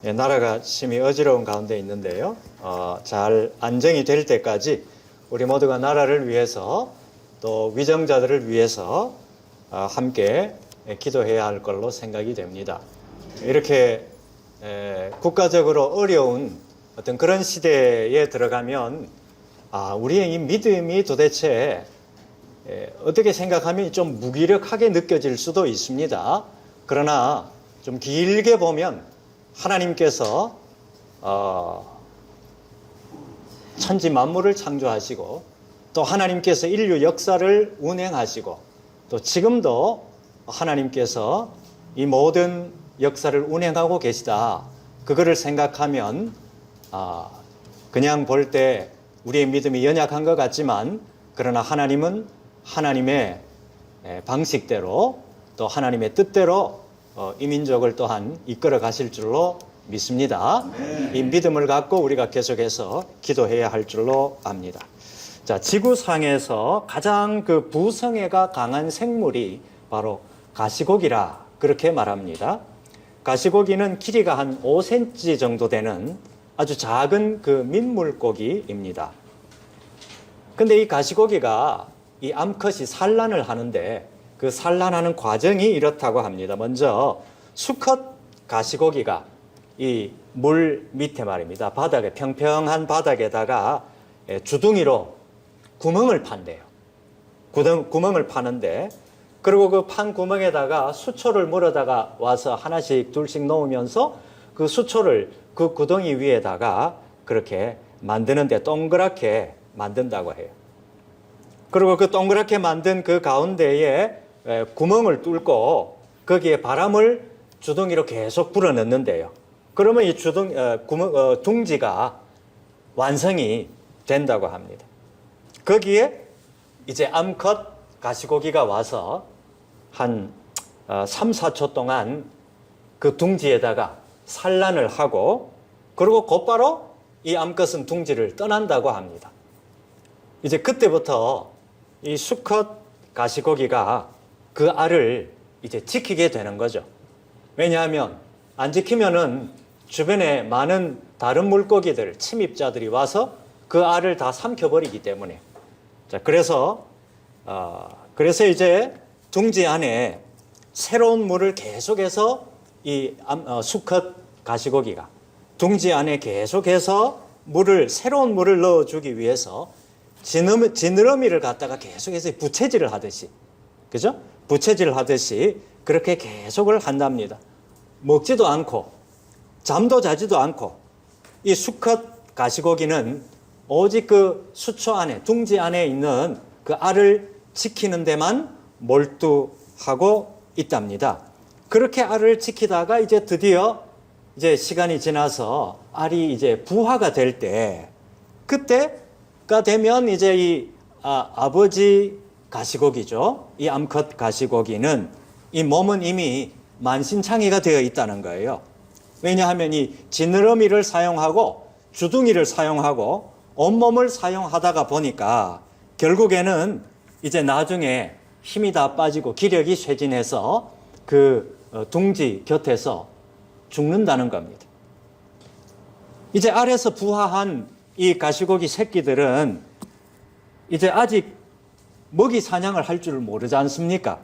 나라가 심히 어지러운 가운데 있는데요. 잘 안정이 될 때까지 우리 모두가 나라를 위해서 또 위정자들을 위해서 함께 기도해야 할 걸로 생각이 됩니다. 이렇게 국가적으로 어려운 어떤 그런 시대에 들어가면 우리의 이 믿음이 도대체 어떻게 생각하면 좀 무기력하게 느껴질 수도 있습니다. 그러나 좀 길게 보면 하나님께서 천지 만물을 창조하시고 또 하나님께서 인류 역사를 운행하시고 또 지금도 하나님께서 이 모든 역사를 운행하고 계시다. 그거를 생각하면 그냥 볼 때 우리의 믿음이 연약한 것 같지만 그러나 하나님은 하나님의 방식대로 또 하나님의 뜻대로 이 민족을 또한 이끌어 가실 줄로 믿습니다. 이 믿음을 갖고 우리가 계속해서 기도해야 할 줄로 압니다. 자, 지구상에서 가장 그 부성애가 강한 생물이 바로 가시고기라 그렇게 말합니다. 가시고기는 길이가 한 5cm 정도 되는 아주 작은 그 민물고기입니다. 근데 이 가시고기가 이 암컷이 산란을 하는데 그 산란하는 과정이 이렇다고 합니다. 먼저 수컷 가시고기가 이 물 밑에 말입니다. 바닥에 평평한 바닥에다가 주둥이로 구멍을 판대요. 구멍을 파는데 그리고 그 판 구멍에다가 수초를 물어다가 와서 하나씩 둘씩 넣으면서 그 수초를 그 구덩이 위에다가 그렇게 만드는데 동그랗게 만든다고 해요. 그리고 그 동그랗게 만든 그 가운데에 구멍을 뚫고 거기에 바람을 주둥이로 계속 불어넣는데요. 그러면 이 둥지가 완성이 된다고 합니다. 거기에 이제 암컷 가시고기가 와서 한 3, 4초 동안 그 둥지에다가 산란을 하고 그리고 곧바로 이 암컷은 둥지를 떠난다고 합니다. 이제 그때부터 이 수컷 가시고기가 그 알을 이제 지키게 되는 거죠. 왜냐하면 안 지키면은 주변에 많은 다른 물고기들, 침입자들이 와서 그 알을 다 삼켜버리기 때문에. 자, 그래서 이제 둥지 안에 새로운 물을 계속해서 이 수컷 가시고기가 둥지 안에 계속해서 새로운 물을 넣어주기 위해서 지느러미를 갖다가 계속해서 부채질을 하듯이, 그죠? 부채질을 하듯이 그렇게 계속을 한답니다. 먹지도 않고 잠도 자지도 않고 이 수컷 가시고기는 오직 그 수초 안에 둥지 안에 있는 그 알을 지키는 데만 몰두하고 있답니다. 그렇게 알을 지키다가 이제 드디어 이제 시간이 지나서 알이 이제 부화가 될 때 그때가 되면 이제 이 아버지 가시고기죠. 이 암컷 가시고기는 이 몸은 이미 만신창이가 되어 있다는 거예요. 왜냐하면 이 지느러미를 사용하고 주둥이를 사용하고 온몸을 사용하다가 보니까 결국에는 이제 나중에 힘이 다 빠지고 기력이 쇠진해서 그 둥지 곁에서 죽는다는 겁니다. 이제 알에서 부화한 이 가시고기 새끼들은 이제 아직 먹이 사냥을 할 줄 모르지 않습니까?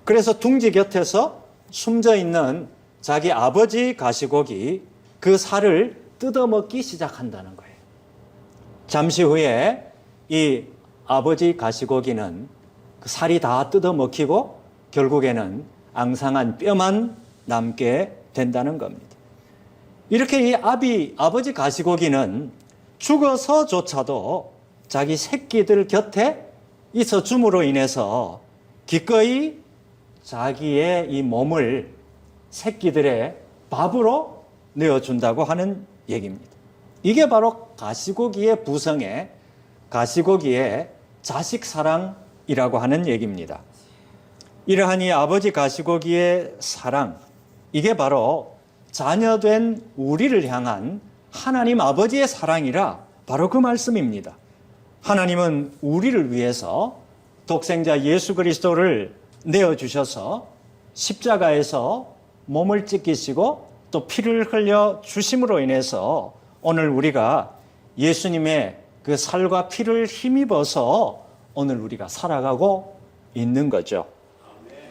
그래서 둥지 곁에서 숨져 있는 자기 아버지 가시고기 그 살을 뜯어먹기 시작한다는 거예요. 잠시 후에 이 아버지 가시고기는 그 살이 다 뜯어먹히고 결국에는 앙상한 뼈만 남게 된다는 겁니다. 이렇게 이 아버지 가시고기는 죽어서조차도 자기 새끼들 곁에 있어 줌으로 인해서 기꺼이 자기의 이 몸을 새끼들의 밥으로 내어준다고 하는 얘기입니다. 이게 바로 가시고기의 부성애, 가시고기의 자식 사랑이라고 하는 얘기입니다. 이러한 이 아버지 가시고기의 사랑, 이게 바로 자녀된 우리를 향한 하나님 아버지의 사랑이라 바로 그 말씀입니다. 하나님은 우리를 위해서 독생자 예수 그리스도를 내어주셔서 십자가에서 몸을 찢기시고 또 피를 흘려 주심으로 인해서 오늘 우리가 예수님의 그 살과 피를 힘입어서 오늘 우리가 살아가고 있는 거죠.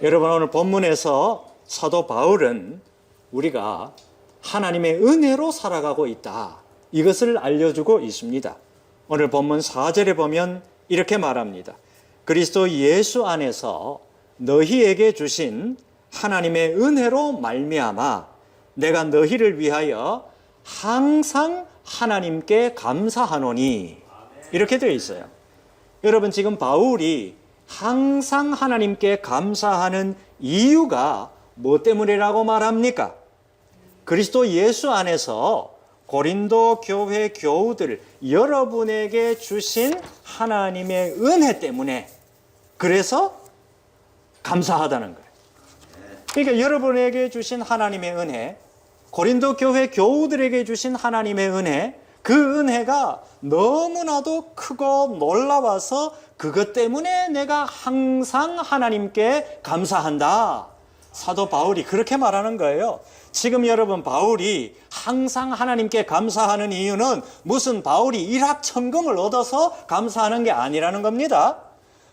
여러분, 오늘 본문에서 사도 바울은 우리가 하나님의 은혜로 살아가고 있다, 이것을 알려주고 있습니다. 오늘 본문 4절에 보면 이렇게 말합니다. 그리스도 예수 안에서 너희에게 주신 하나님의 은혜로 말미암아 내가 너희를 위하여 항상 하나님께 감사하노니, 이렇게 되어 있어요. 여러분, 지금 바울이 항상 하나님께 감사하는 이유가 뭐 때문이라고 말합니까? 그리스도 예수 안에서 고린도 교회 교우들 여러분에게 주신 하나님의 은혜 때문에, 그래서 감사하다는 거예요. 그러니까 여러분에게 주신 하나님의 은혜, 고린도 교회 교우들에게 주신 하나님의 은혜, 그 은혜가 너무나도 크고 놀라워서 그것 때문에 내가 항상 하나님께 감사한다. 사도 바울이 그렇게 말하는 거예요. 지금 여러분, 바울이 항상 하나님께 감사하는 이유는 무슨 바울이 일확천금을 얻어서 감사하는 게 아니라는 겁니다.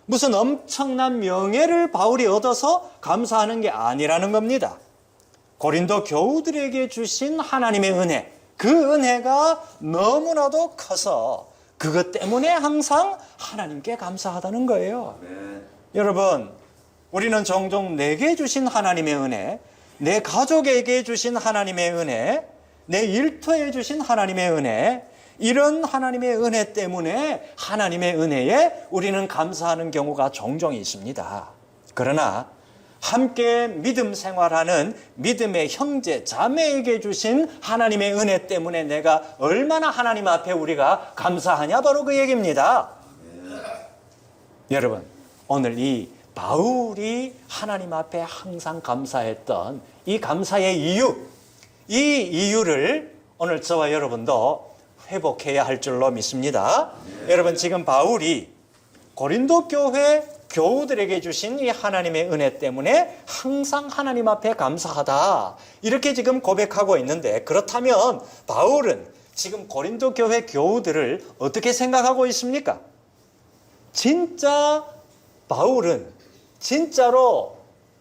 무슨 엄청난 명예를 바울이 얻어서 감사하는 게 아니라는 겁니다. 고린도 교우들에게 주신 하나님의 은혜, 그 은혜가 너무나도 커서 그것 때문에 항상 하나님께 감사하다는 거예요. 여러분, 우리는 종종 내게 주신 하나님의 은혜, 내 가족에게 주신 하나님의 은혜, 내 일터에 주신 하나님의 은혜, 이런 하나님의 은혜 때문에 하나님의 은혜에 우리는 감사하는 경우가 종종 있습니다. 그러나 함께 믿음 생활하는 믿음의 형제 자매에게 주신 하나님의 은혜 때문에 내가 얼마나 하나님 앞에 우리가 감사하냐, 바로 그 얘기입니다. 여러분, 오늘 이 바울이 하나님 앞에 항상 감사했던 이 감사의 이유, 이 이유를 오늘 저와 여러분도 회복해야 할 줄로 믿습니다. 여러분, 지금 바울이 고린도 교회 교우들에게 주신 이 하나님의 은혜 때문에 항상 하나님 앞에 감사하다, 이렇게 지금 고백하고 있는데, 그렇다면 바울은 지금 고린도 교회 교우들을 어떻게 생각하고 있습니까? 진짜 바울은 진짜로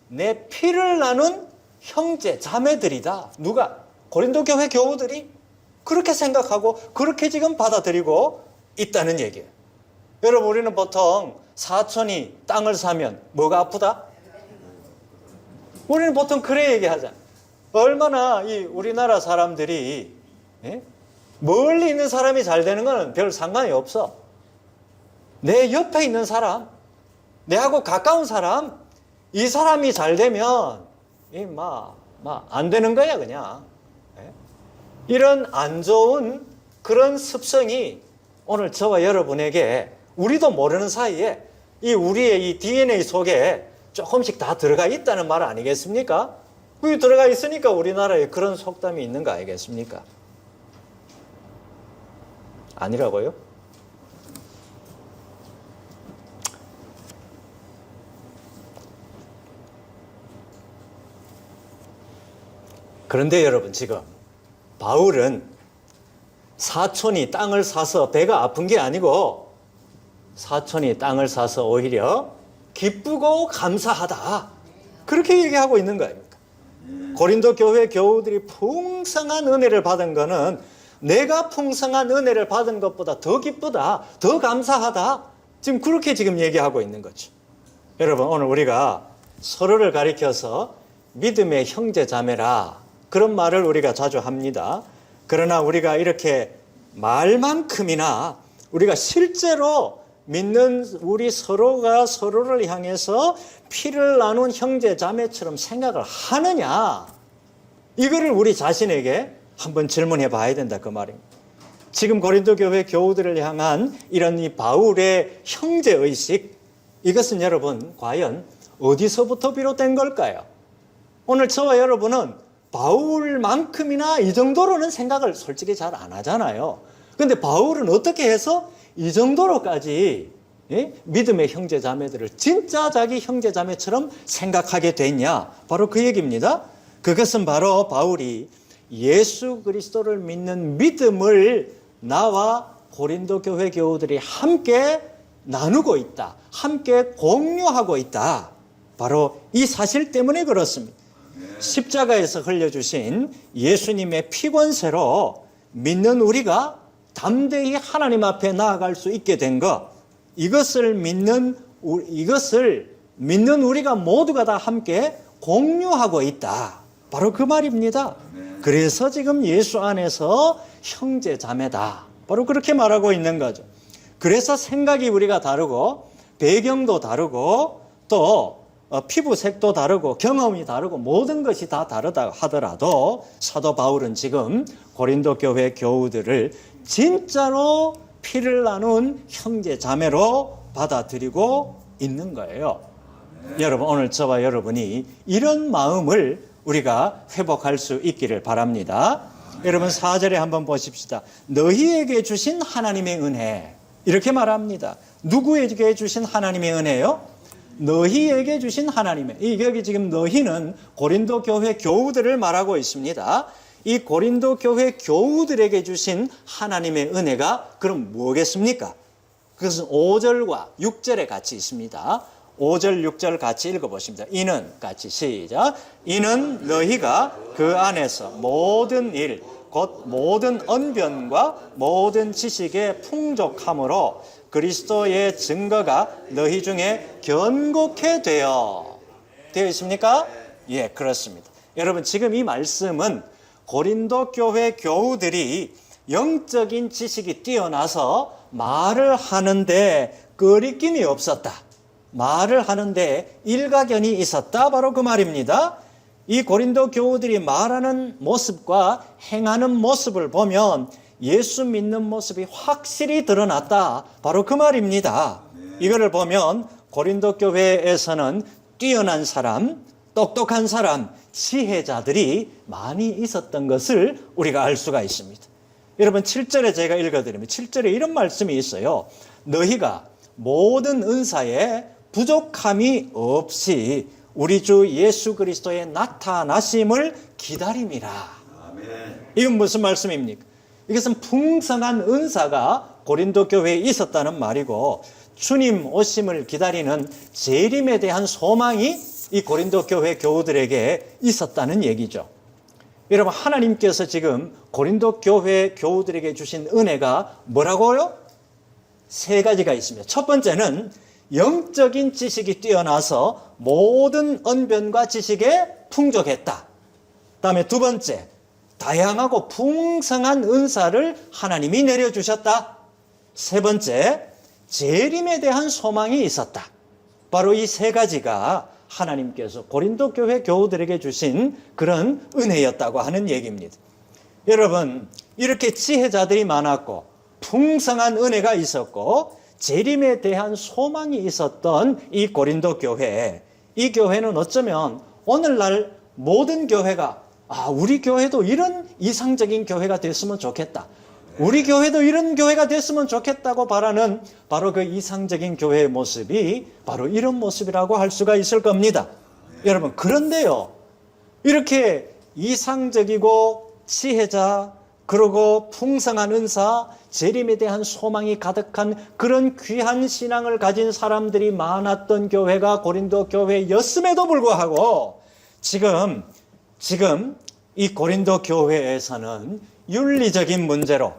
내 피를 나눈 형제 자매들이다. 누가? 고린도 교회 교우들이 그렇게 생각하고 그렇게 지금 받아들이고 있다는 얘기예요. 여러분, 우리는 보통 사촌이 땅을 사면 뭐가 아프다? 우리는 보통 그래 얘기하잖아. 얼마나 이 우리나라 사람들이, 멀리 있는 사람이 잘 되는 건 별 상관이 없어. 내 옆에 있는 사람, 내하고 가까운 사람, 이 사람이 잘 되면 안 되는 거야, 그냥. 이런 안 좋은 그런 습성이 오늘 저와 여러분에게 우리도 모르는 사이에 우리의 이 DNA 속에 조금씩 다 들어가 있다는 말 아니겠습니까? 그게 들어가 있으니까 우리나라에 그런 속담이 있는 거 아니겠습니까? 아니라고요? 그런데 여러분, 지금 바울은 사촌이 땅을 사서 배가 아픈 게 아니고 사촌이 땅을 사서 오히려 기쁘고 감사하다, 그렇게 얘기하고 있는 거 아닙니까? 고린도 교회 교우들이 풍성한 은혜를 받은 거는 내가 풍성한 은혜를 받은 것보다 더 기쁘다, 더 감사하다, 지금 그렇게 지금 얘기하고 있는 거죠. 여러분, 오늘 우리가 서로를 가리켜서 믿음의 형제 자매라, 그런 말을 우리가 자주 합니다. 그러나 우리가 이렇게 말만큼이나 우리가 실제로 믿는 우리 서로가 서로를 향해서 피를 나눈 형제 자매처럼 생각을 하느냐, 이거를 우리 자신에게 한번 질문해 봐야 된다, 그 말입니다. 지금 고린도 교회 교우들을 향한 이런 이 바울의 형제의식, 이것은 여러분 과연 어디서부터 비롯된 걸까요? 오늘 저와 여러분은 바울만큼이나 이 정도로는 생각을 솔직히 잘 안 하잖아요. 그런데 바울은 어떻게 해서 이 정도로까지 믿음의 형제 자매들을 진짜 자기 형제 자매처럼 생각하게 됐냐? 바로 그 얘기입니다. 그것은 바로 바울이 예수 그리스도를 믿는 믿음을 나와 고린도 교회 교우들이 함께 나누고 있다. 함께 공유하고 있다. 바로 이 사실 때문에 그렇습니다. 십자가에서 흘려주신 예수님의 피권세로 믿는 우리가 담대히 하나님 앞에 나아갈 수 있게 된 것, 이것을 믿는 우리가 모두가 다 함께 공유하고 있다. 바로 그 말입니다. 그래서 지금 예수 안에서 형제 자매다. 바로 그렇게 말하고 있는 거죠. 그래서 생각이 우리가 다르고 배경도 다르고 또 피부색도 다르고 경험이 다르고 모든 것이 다 다르다 하더라도 사도 바울은 지금 고린도 교회 교우들을 진짜로 피를 나눈 형제 자매로 받아들이고 있는 거예요. 여러분, 오늘 저와 여러분이 이런 마음을 우리가 회복할 수 있기를 바랍니다. 여러분, 4절에 한번 보십시다. 너희에게 주신 하나님의 은혜, 이렇게 말합니다. 누구에게 주신 하나님의 은혜요? 너희에게 주신 하나님의, 여기 지금 너희는 고린도 교회 교우들을 말하고 있습니다. 이 고린도 교회 교우들에게 주신 하나님의 은혜가 그럼 뭐겠습니까? 그것은 5절과 6절에 같이 있습니다. 5절, 6절 같이 읽어보십니다. 이는, 같이 시작. 이는 너희가 그 안에서 모든 일, 곧 모든 언변과 모든 지식의 풍족함으로 그리스도의 증거가 너희 중에 견고케 되어 있습니까? 예, 그렇습니다. 여러분, 지금 이 말씀은 고린도 교회 교우들이 영적인 지식이 뛰어나서 말을 하는데 거리낌이 없었다. 말을 하는데 일가견이 있었다. 바로 그 말입니다. 이 고린도 교우들이 말하는 모습과 행하는 모습을 보면 예수 믿는 모습이 확실히 드러났다. 바로 그 말입니다. 이거를 보면 고린도 교회에서는 뛰어난 사람, 똑똑한 사람, 지혜자들이 많이 있었던 것을 우리가 알 수가 있습니다. 여러분, 7절에 제가 읽어드리면 7절에 이런 말씀이 있어요. 너희가 모든 은사에 부족함이 없이 우리 주 예수 그리스도의 나타나심을 기다림이라. 이건 무슨 말씀입니까? 이것은 풍성한 은사가 고린도 교회에 있었다는 말이고, 주님 오심을 기다리는 재림에 대한 소망이 이 고린도 교회 교우들에게 있었다는 얘기죠. 여러분, 하나님께서 지금 고린도 교회 교우들에게 주신 은혜가 뭐라고요? 3가지가 있습니다. 첫 번째는 영적인 지식이 뛰어나서 모든 언변과 지식에 풍족했다. 다음에 두 번째, 다양하고 풍성한 은사를 하나님이 내려주셨다. 세 번째, 재림에 대한 소망이 있었다. 바로 이 3가지가 하나님께서 고린도 교회 교우들에게 주신 그런 은혜였다고 하는 얘기입니다. 여러분, 이렇게 지혜자들이 많았고 풍성한 은혜가 있었고 재림에 대한 소망이 있었던 이 고린도 교회, 이 교회는 어쩌면 오늘날 모든 교회가 우리 교회도 이런 이상적인 교회가 됐으면 좋겠다, 우리 교회도 이런 교회가 됐으면 좋겠다고 바라는 바로 그 이상적인 교회의 모습이 바로 이런 모습이라고 할 수가 있을 겁니다. 여러분, 그런데요, 이렇게 이상적이고 지혜자, 그리고 풍성한 은사, 재림에 대한 소망이 가득한 그런 귀한 신앙을 가진 사람들이 많았던 교회가 고린도 교회였음에도 불구하고 지금 이 고린도 교회에서는 윤리적인 문제로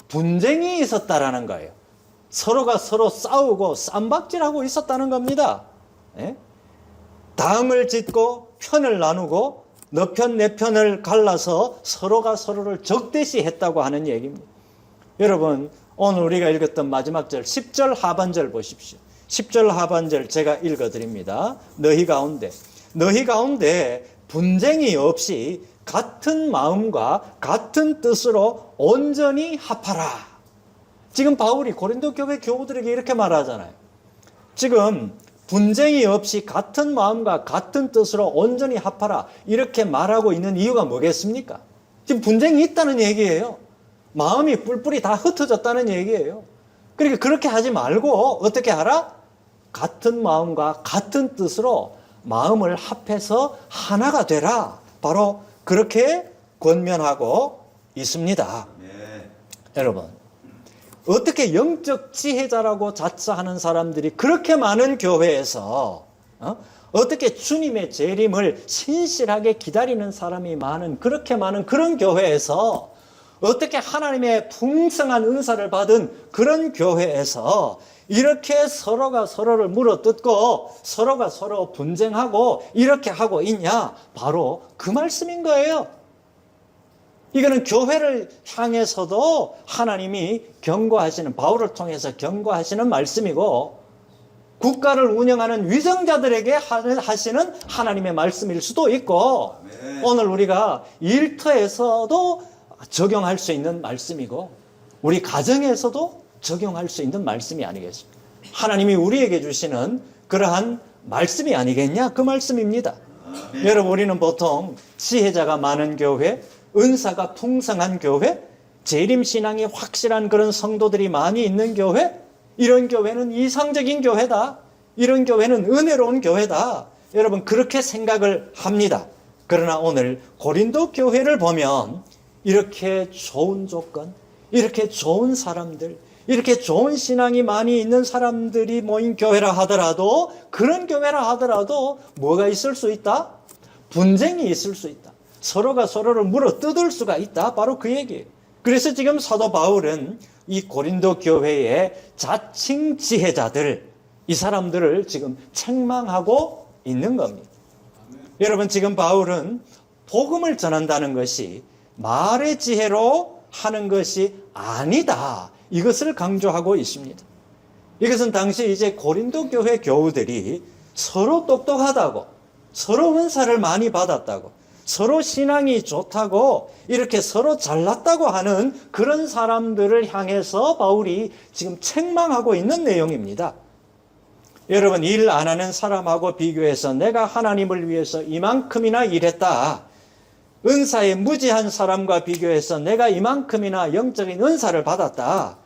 분쟁이 있었다라는 거예요. 서로가 서로 싸우고 쌈박질하고 있었다는 겁니다. 당을 짓고 편을 나누고 너 편 내 편을 갈라서 서로가 서로를 적대시했다고 하는 얘기입니다. 여러분, 오늘 우리가 읽었던 마지막 절 10절 하반절 보십시오. 10절 하반절 제가 읽어드립니다. 너희 가운데 분쟁이 없이 같은 마음과 같은 뜻으로 온전히 합하라. 지금 바울이 고린도 교회 교우들에게 이렇게 말하잖아요. 지금 분쟁이 없이 같은 마음과 같은 뜻으로 온전히 합하라, 이렇게 말하고 있는 이유가 뭐겠습니까? 지금 분쟁이 있다는 얘기예요. 마음이 뿔뿔이 다 흩어졌다는 얘기예요. 그러니까 그렇게 하지 말고 어떻게 하라? 같은 마음과 같은 뜻으로 마음을 합해서 하나가 되라. 바로 그렇게 권면하고 있습니다. 여러분, 어떻게 영적 지혜자라고 자처하는 사람들이 그렇게 많은 교회에서 어떻게 주님의 재림을 신실하게 기다리는 사람이 많은, 그렇게 많은 그런 교회에서 어떻게 하나님의 풍성한 은사를 받은 그런 교회에서 이렇게 서로가 서로를 물어뜯고 서로가 서로 분쟁하고 이렇게 하고 있냐? 바로 그 말씀인 거예요. 이거는 교회를 향해서도 하나님이 경고하시는, 바울을 통해서 경고하시는 말씀이고, 국가를 운영하는 위정자들에게 하시는 하나님의 말씀일 수도 있고, 오늘 우리가 일터에서도 적용할 수 있는 말씀이고, 우리 가정에서도 적용할 수 있는 말씀이 아니겠습니까? 하나님이 우리에게 주시는 그러한 말씀이 아니겠냐? 그 말씀입니다. 여러분, 우리는 보통 지혜자가 많은 교회, 은사가 풍성한 교회, 재림신앙이 확실한 그런 성도들이 많이 있는 교회, 이런 교회는 이상적인 교회다. 이런 교회는 은혜로운 교회다. 여러분, 그렇게 생각을 합니다. 그러나 오늘 고린도 교회를 보면 이렇게 좋은 조건, 이렇게 좋은 사람들, 이렇게 좋은 신앙이 많이 있는 사람들이 모인 교회라 하더라도, 그런 교회라 하더라도 뭐가 있을 수 있다? 분쟁이 있을 수 있다. 서로가 서로를 물어 뜯을 수가 있다. 바로 그 얘기예요. 그래서 지금 사도 바울은 이 고린도 교회의 자칭 지혜자들, 이 사람들을 지금 책망하고 있는 겁니다. 여러분, 지금 바울은 복음을 전한다는 것이 말의 지혜로 하는 것이 아니다. 이것을 강조하고 있습니다. 이것은 당시 이제 고린도 교회 교우들이 서로 똑똑하다고, 서로 은사를 많이 받았다고, 서로 신앙이 좋다고, 이렇게 서로 잘났다고 하는 그런 사람들을 향해서 바울이 지금 책망하고 있는 내용입니다. 여러분, 일 안 하는 사람하고 비교해서 내가 하나님을 위해서 이만큼이나 일했다. 은사에 무지한 사람과 비교해서 내가 이만큼이나 영적인 은사를 받았다.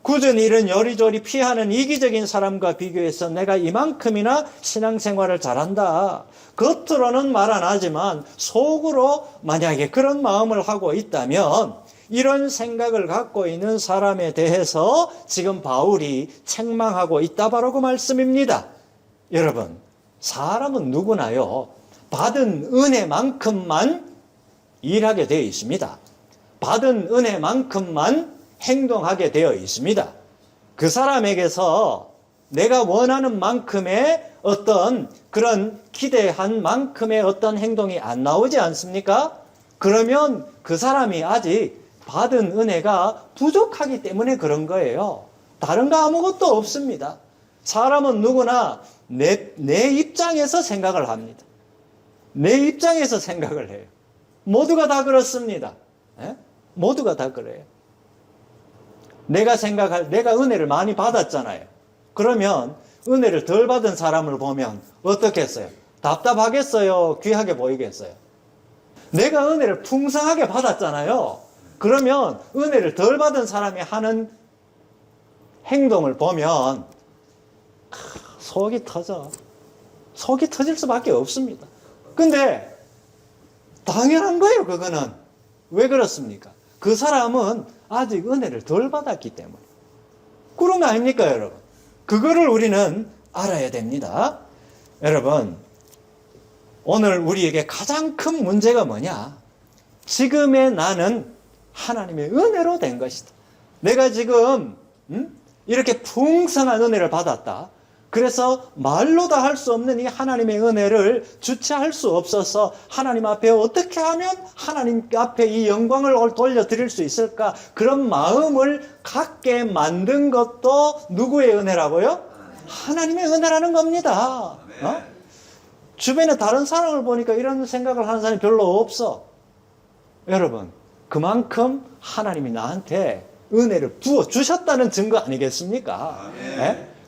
굳은 일은 요리조리 피하는 이기적인 사람과 비교해서 내가 이만큼이나 신앙생활을 잘한다. 겉으로는 말 안 하지만 속으로 만약에 그런 마음을 하고 있다면 이런 생각을 갖고 있는 사람에 대해서 지금 바울이 책망하고 있다. 바로 그 말씀입니다. 여러분, 사람은 누구나요, 받은 은혜만큼만 일하게 되어 있습니다. 받은 은혜만큼만 행동하게 되어 있습니다. 그 사람에게서 내가 원하는 만큼의 어떤 그런 기대한 만큼의 어떤 행동이 안 나오지 않습니까? 그러면 그 사람이 아직 받은 은혜가 부족하기 때문에 그런 거예요. 다른 거 아무것도 없습니다. 사람은 누구나 내 입장에서 생각을 합니다. 내 입장에서 생각을 해요. 모두가 다 그렇습니다. 예? 모두가 다 그래요. 내가 은혜를 많이 받았잖아요. 그러면 은혜를 덜 받은 사람을 보면 어떻겠어요? 답답하겠어요? 귀하게 보이겠어요? 내가 은혜를 풍성하게 받았잖아요. 그러면 은혜를 덜 받은 사람이 하는 행동을 보면 속이 터져. 속이 터질 수밖에 없습니다. 근데 당연한 거예요, 그거는. 왜 그렇습니까? 그 사람은 아직 은혜를 덜 받았기 때문에. 그런 거 아닙니까, 여러분? 그거를 우리는 알아야 됩니다. 여러분, 오늘 우리에게 가장 큰 문제가 뭐냐? 지금의 나는 하나님의 은혜로 된 것이다. 내가 지금 이렇게 풍성한 은혜를 받았다. 그래서 말로 다 할 수 없는 이 하나님의 은혜를 주체할 수 없어서 하나님 앞에 어떻게 하면 하나님 앞에 이 영광을 돌려드릴 수 있을까? 그런 마음을 갖게 만든 것도 누구의 은혜라고요? 하나님의 은혜라는 겁니다. 주변에 다른 사람을 보니까 이런 생각을 하는 사람이 별로 없어. 여러분, 그만큼 하나님이 나한테 은혜를 부어주셨다는 증거 아니겠습니까?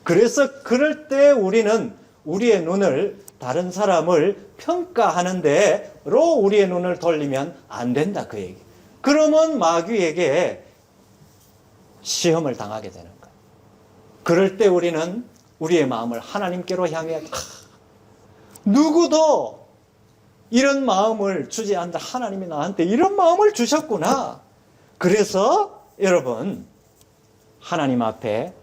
그래서 그럴 때 우리는 우리의 눈을 다른 사람을 평가하는 데로 우리의 눈을 돌리면 안 된다, 그 얘기. 그러면 마귀에게 시험을 당하게 되는 거예요. 그럴 때 우리는 우리의 마음을 하나님께로 향해 누구도 이런 마음을 주지 않는다. 하나님이 나한테 이런 마음을 주셨구나. 그래서 여러분, 하나님 앞에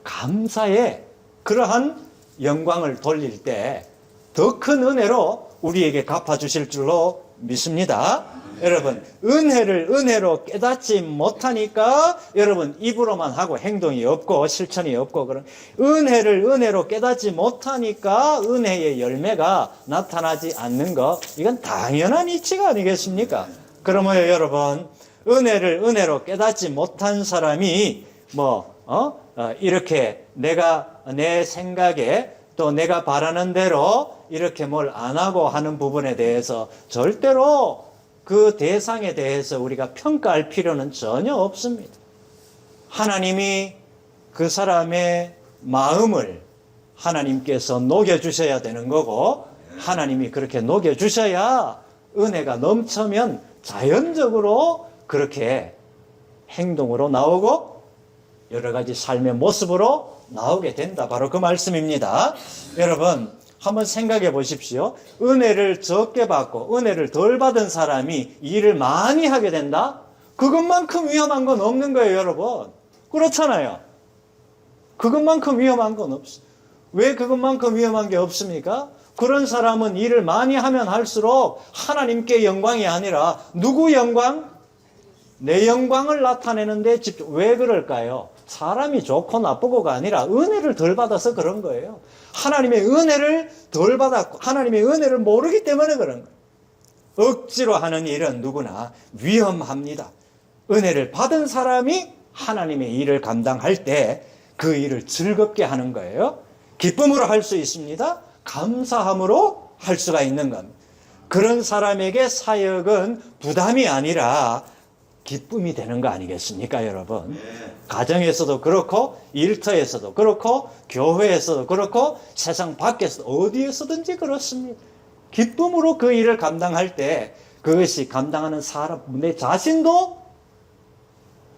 감사의 그러한 영광을 돌릴 때 더 큰 은혜로 우리에게 갚아주실 줄로 믿습니다. 여러분, 은혜를 은혜로 깨닫지 못하니까 여러분 입으로만 하고 행동이 없고 실천이 없고, 그런 은혜를 은혜로 깨닫지 못하니까 은혜의 열매가 나타나지 않는 것, 이건 당연한 이치가 아니겠습니까? 그러면 여러분, 은혜를 은혜로 깨닫지 못한 사람이 이렇게 내가 내 생각에 또 내가 바라는 대로 이렇게 뭘 안 하고 하는 부분에 대해서 절대로 그 대상에 대해서 우리가 평가할 필요는 전혀 없습니다. 하나님이 그 사람의 마음을 하나님께서 녹여주셔야 되는 거고, 하나님이 그렇게 녹여주셔야 은혜가 넘쳐면 자연적으로 그렇게 행동으로 나오고 여러 가지 삶의 모습으로 나오게 된다. 바로 그 말씀입니다. 여러분, 한번 생각해 보십시오. 은혜를 적게 받고 은혜를 덜 받은 사람이 일을 많이 하게 된다? 그것만큼 위험한 건 없는 거예요, 여러분. 그렇잖아요. 그것만큼 위험한 건 없어. 왜 그것만큼 위험한 게 없습니까? 그런 사람은 일을 많이 하면 할수록 하나님께 영광이 아니라 누구 영광? 내 영광을 나타내는데 집중. 왜 그럴까요? 사람이 좋고 나쁘고가 아니라 은혜를 덜 받아서 그런 거예요. 하나님의 은혜를 덜 받았고 하나님의 은혜를 모르기 때문에 그런 거예요. 억지로 하는 일은 누구나 위험합니다. 은혜를 받은 사람이 하나님의 일을 감당할 때 그 일을 즐겁게 하는 거예요. 기쁨으로 할 수 있습니다. 감사함으로 할 수가 있는 겁니다. 그런 사람에게 사역은 부담이 아니라 기쁨이 되는 거 아니겠습니까, 여러분? 가정에서도 그렇고 일터에서도 그렇고 교회에서도 그렇고 세상 밖에서도 어디에서든지 그렇습니다. 기쁨으로 그 일을 감당할 때 그것이 감당하는 사람, 내 자신도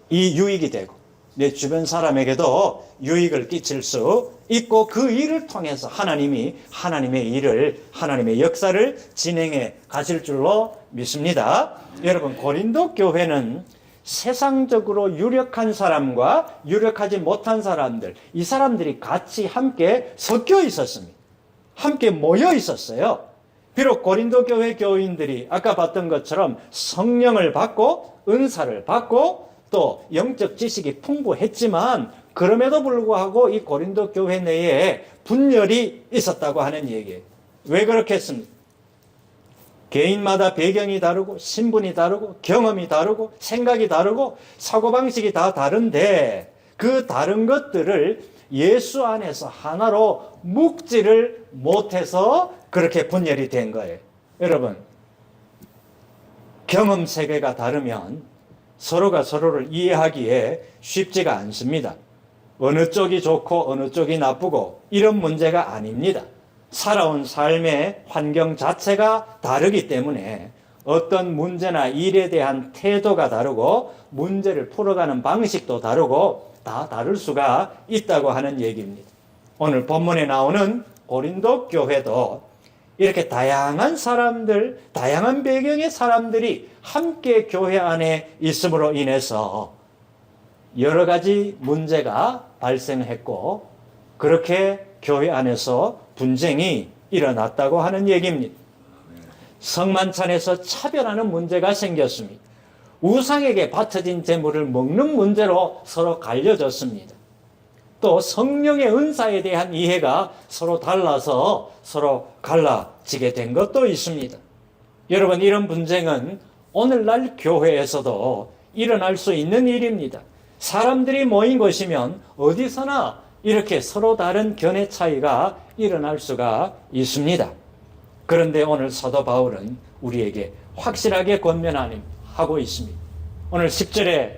이 유익이 되고 내 주변 사람에게도 유익을 끼칠 수 있고, 그 일을 통해서 하나님이 하나님의 일을, 하나님의 역사를 진행해 가실 줄로 믿습니다. 여러분, 고린도 교회는 세상적으로 유력한 사람과 유력하지 못한 사람들, 이 사람들이 같이 함께 섞여 있었습니다. 함께 모여 있었어요. 비록 고린도 교회 교인들이 아까 봤던 것처럼 성령을 받고 은사를 받고 또 영적 지식이 풍부했지만, 그럼에도 불구하고 이 고린도 교회 내에 분열이 있었다고 하는 얘기예요. 왜 그렇겠습니까? 개인마다 배경이 다르고 신분이 다르고 경험이 다르고 생각이 다르고 사고방식이 다 다른데, 그 다른 것들을 예수 안에서 하나로 묶지를 못해서 그렇게 분열이 된 거예요. 여러분, 경험 세계가 다르면 서로가 서로를 이해하기에 쉽지가 않습니다. 어느 쪽이 좋고 어느 쪽이 나쁘고 이런 문제가 아닙니다. 살아온 삶의 환경 자체가 다르기 때문에 어떤 문제나 일에 대한 태도가 다르고 문제를 풀어가는 방식도 다르고 다 다를 수가 있다고 하는 얘기입니다. 오늘 본문에 나오는 고린도 교회도 이렇게 다양한 사람들, 다양한 배경의 사람들이 함께 교회 안에 있음으로 인해서 여러 가지 문제가 발생했고, 그렇게 교회 안에서 분쟁이 일어났다고 하는 얘기입니다. 성만찬에서 차별하는 문제가 생겼습니다. 우상에게 바쳐진 제물을 먹는 문제로 서로 갈려졌습니다. 또 성령의 은사에 대한 이해가 서로 달라서 서로 갈라지게 된 것도 있습니다. 여러분, 이런 분쟁은 오늘날 교회에서도 일어날 수 있는 일입니다. 사람들이 모인 것이면 어디서나 이렇게 서로 다른 견해 차이가 일어날 수가 있습니다. 그런데 오늘 사도 바울은 우리에게 확실하게 권면하고 있습니다. 오늘 10절에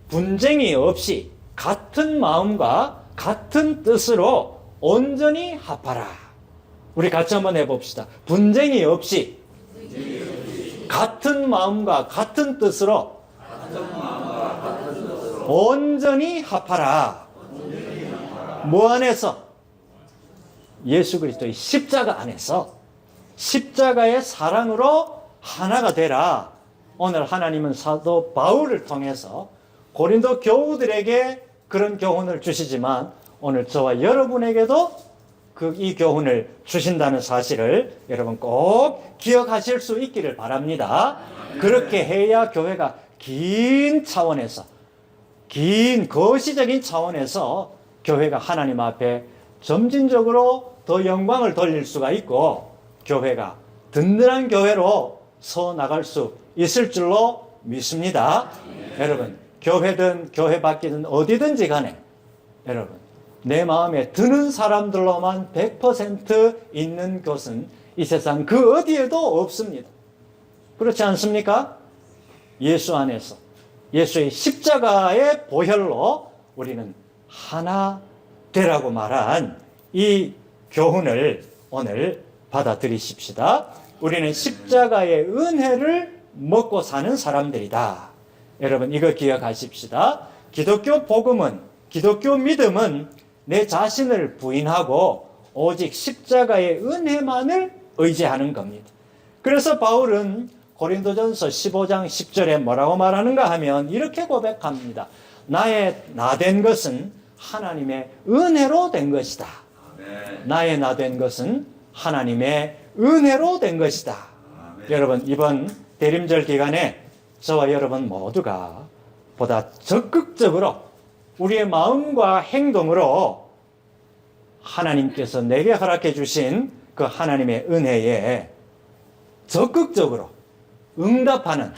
분쟁이 없이 같은 마음과 같은 뜻으로 온전히 합하라. 우리 같이 한번 해봅시다. 분쟁이 없이 같은 마음과 같은 뜻으로 온전히 합하라. 뭐 안에서? 예수 그리스도의 십자가 안에서 십자가의 사랑으로 하나가 되라. 오늘 하나님은 사도 바울을 통해서 고린도 교우들에게 그런 교훈을 주시지만 오늘 저와 여러분에게도 이 교훈을 주신다는 사실을 여러분 꼭 기억하실 수 있기를 바랍니다. 그렇게 해야 교회가 긴 차원에서, 긴 거시적인 차원에서 교회가 하나님 앞에 점진적으로 더 영광을 돌릴 수가 있고 교회가 든든한 교회로 서 나갈 수 있을 줄로 믿습니다. 여러분, 교회든 교회 밖이든 어디든지 간에 여러분, 내 마음에 드는 사람들로만 100% 있는 것은 이 세상 그 어디에도 없습니다. 그렇지 않습니까? 예수 안에서 예수의 십자가의 보혈로 우리는 하나 되라고 말한 이 교훈을 오늘 받아들이십시다. 우리는 십자가의 은혜를 먹고 사는 사람들이다. 여러분 이거 기억하십시다. 기독교 복음은, 기독교 믿음은 내 자신을 부인하고 오직 십자가의 은혜만을 의지하는 겁니다. 그래서 바울은 고린도전서 15장 10절에 뭐라고 말하는가 하면 이렇게 고백합니다. 나의 나된 것은 하나님의 은혜로 된 것이다. 나의 나된 것은 하나님의 은혜로 된 것이다. 여러분 이번 대림절 기간에 저와 여러분 모두가 보다 적극적으로 우리의 마음과 행동으로 하나님께서 내게 허락해 주신 그 하나님의 은혜에 적극적으로 응답하는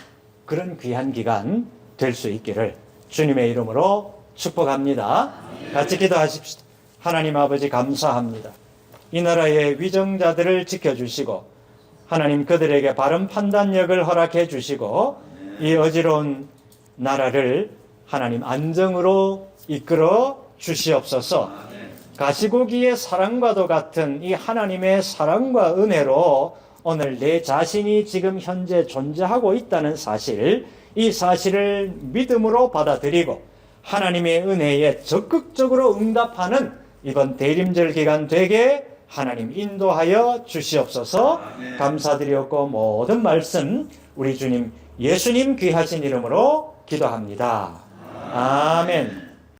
그런 귀한 기간 될 수 있기를 주님의 이름으로 축복합니다. 같이 기도하십시다. 하나님 아버지 감사합니다. 이 나라의 위정자들을 지켜주시고 하나님 그들에게 바른 판단력을 허락해 주시고 이 어지러운 나라를 하나님 안정으로 이끌어 주시옵소서. 가시고기의 사랑과도 같은 이 하나님의 사랑과 은혜로 오늘 내 자신이 지금 현재 존재하고 있다는 사실, 이 사실을 믿음으로 받아들이고 하나님의 은혜에 적극적으로 응답하는 이번 대림절 기간 되게 하나님 인도하여 주시옵소서. 감사드리었고 모든 말씀 우리 주님 예수님 귀하신 이름으로 기도합니다. 아멘.